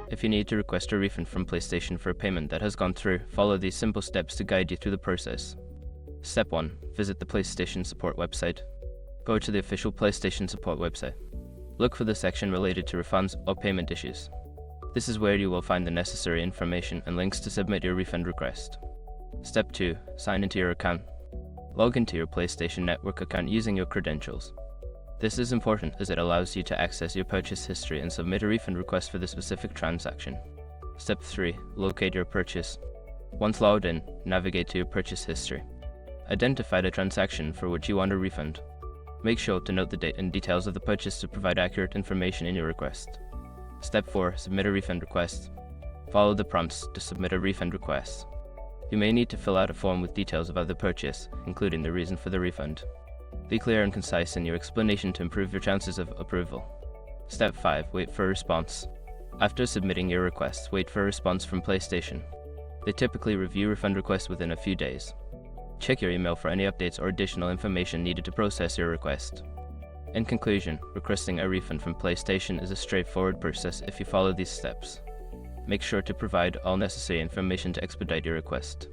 If you need to request a refund from PlayStation for a payment that has gone through, follow these simple steps to guide you through the process. Step 1. Visit the PlayStation support website. Go to the official PlayStation support website. Look for the section related to refunds or payment issues. This is where you will find the necessary information and links to submit your refund request. Step 2. Sign into your account. Log into your PlayStation Network account using your credentials. This is important as it allows you to access your purchase history and submit a refund request for the specific transaction. Step 3. Locate your purchase. Once logged in, navigate to your purchase history. Identify the transaction for which you want a refund. Make sure to note the date and details of the purchase to provide accurate information in your request. Step 4. Submit a refund request. Follow the prompts to submit a refund request. You may need to fill out a form with details about the purchase, including the reason for the refund. Be clear and concise in your explanation to improve your chances of approval. Step 5. Wait for a response. After submitting your request, wait for a response from PlayStation. They typically review refund requests within a few days. Check your email for any updates or additional information needed to process your request. In conclusion, requesting a refund from PlayStation is a straightforward process if you follow these steps. Make sure to provide all necessary information to expedite your request.